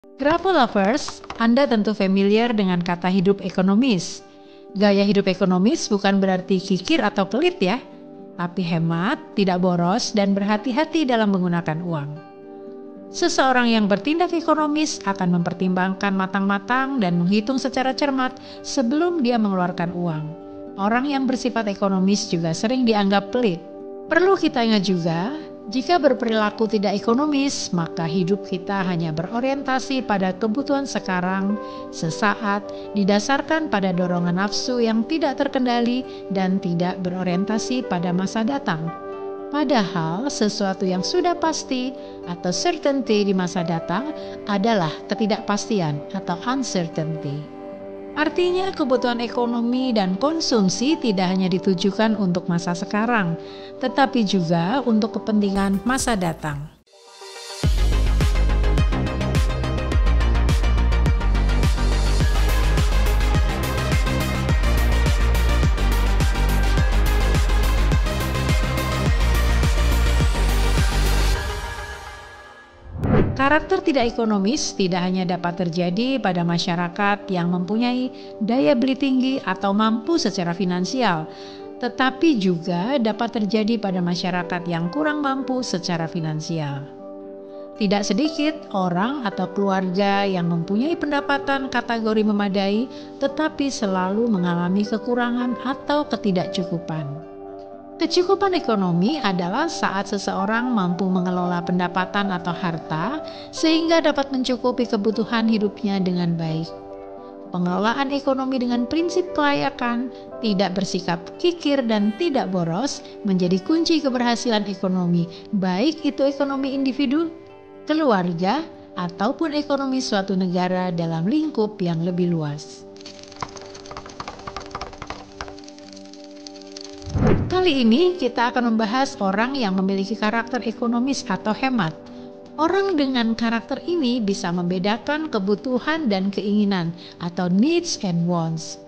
Gravel lovers, Anda tentu familiar dengan kata hidup ekonomis. Gaya hidup ekonomis bukan berarti kikir atau pelit ya, tapi hemat, tidak boros, dan berhati-hati dalam menggunakan uang. Seseorang yang bertindak ekonomis akan mempertimbangkan matang-matang dan menghitung secara cermat sebelum dia mengeluarkan uang. Orang yang bersifat ekonomis juga sering dianggap pelit. Perlu kita ingat juga, jika berperilaku tidak ekonomis, maka hidup kita hanya berorientasi pada kebutuhan sekarang, sesaat, didasarkan pada dorongan nafsu yang tidak terkendali dan tidak berorientasi pada masa datang. Padahal sesuatu yang sudah pasti atau certainty di masa datang adalah ketidakpastian atau uncertainty. Artinya kebutuhan ekonomi dan konsumsi tidak hanya ditujukan untuk masa sekarang, tetapi juga untuk kepentingan masa datang. Karakter tidak ekonomis tidak hanya dapat terjadi pada masyarakat yang mempunyai daya beli tinggi atau mampu secara finansial, tetapi juga dapat terjadi pada masyarakat yang kurang mampu secara finansial. Tidak sedikit orang atau keluarga yang mempunyai pendapatan kategori memadai, tetapi selalu mengalami kekurangan atau ketidakcukupan. Kecukupan ekonomi adalah saat seseorang mampu mengelola pendapatan atau harta sehingga dapat mencukupi kebutuhan hidupnya dengan baik. Pengelolaan ekonomi dengan prinsip kelayakan, tidak bersikap kikir dan tidak boros menjadi kunci keberhasilan ekonomi, baik itu ekonomi individu, keluarga, ataupun ekonomi suatu negara dalam lingkup yang lebih luas. Kali ini kita akan membahas orang yang memiliki karakter ekonomis atau hemat. Orang dengan karakter ini bisa membedakan kebutuhan dan keinginan atau needs and wants.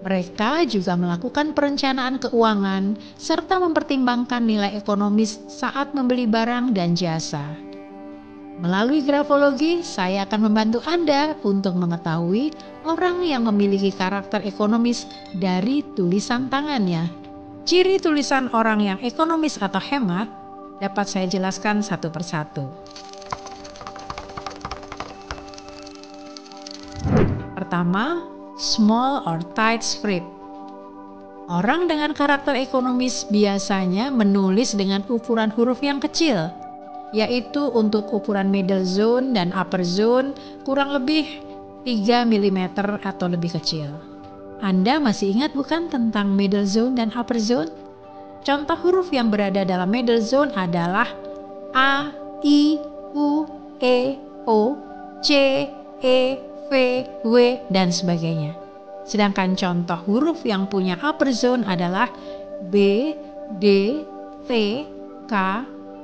Mereka juga melakukan perencanaan keuangan serta mempertimbangkan nilai ekonomis saat membeli barang dan jasa. Melalui grafologi, saya akan membantu Anda untuk mengetahui orang yang memiliki karakter ekonomis dari tulisan tangannya. Ciri tulisan orang yang ekonomis atau hemat dapat saya jelaskan satu persatu. Pertama, small or tight script. Orang dengan karakter ekonomis biasanya menulis dengan ukuran huruf yang kecil, yaitu untuk ukuran middle zone dan upper zone kurang lebih 3 mm atau lebih kecil. Anda masih ingat bukan tentang middle zone dan upper zone? Contoh huruf yang berada dalam middle zone adalah A, I, U, E, O, C, E, V, W, dan sebagainya. Sedangkan contoh huruf yang punya upper zone adalah B, D, T, K,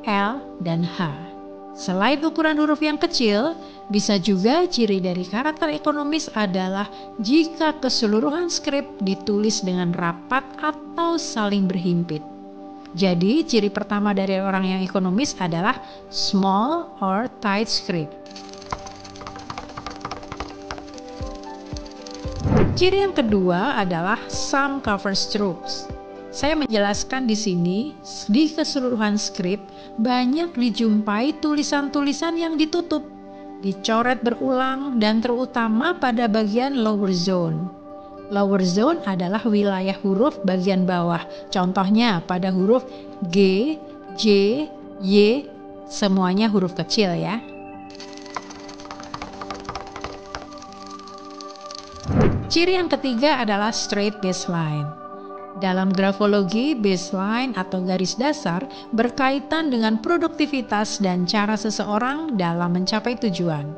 L, dan H. Selain ukuran huruf yang kecil, bisa juga ciri dari karakter ekonomis adalah jika keseluruhan skrip ditulis dengan rapat atau saling berhimpit. Jadi, ciri pertama dari orang yang ekonomis adalah small or tight script. Ciri yang kedua adalah some cover strokes. Saya menjelaskan di sini, di keseluruhan skrip banyak dijumpai tulisan-tulisan yang ditutup, dicoret berulang, dan terutama pada bagian lower zone. Lower zone adalah wilayah huruf bagian bawah, contohnya pada huruf G, J, Y, semuanya huruf kecil ya. Ciri yang ketiga adalah straight baseline. Dalam grafologi, baseline atau garis dasar berkaitan dengan produktivitas dan cara seseorang dalam mencapai tujuan.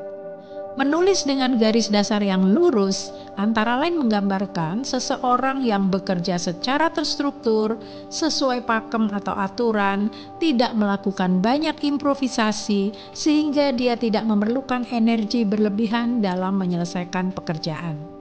Menulis dengan garis dasar yang lurus antara lain menggambarkan seseorang yang bekerja secara terstruktur, sesuai pakem atau aturan, tidak melakukan banyak improvisasi sehingga dia tidak memerlukan energi berlebihan dalam menyelesaikan pekerjaan.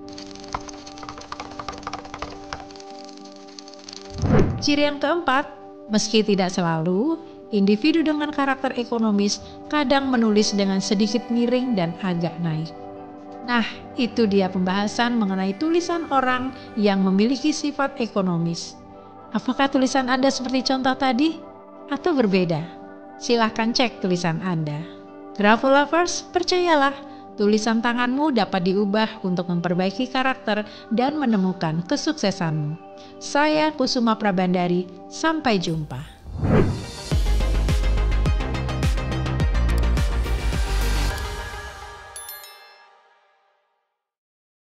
Ciri yang keempat, meski tidak selalu, individu dengan karakter ekonomis kadang menulis dengan sedikit miring dan agak naik. Nah, itu dia pembahasan mengenai tulisan orang yang memiliki sifat ekonomis. Apakah tulisan Anda seperti contoh tadi? Atau berbeda? Silahkan cek tulisan Anda. Grapho Lovers, percayalah, tulisan tanganmu dapat diubah untuk memperbaiki karakter dan menemukan kesuksesanmu. Saya Kusuma Prabandari, sampai jumpa.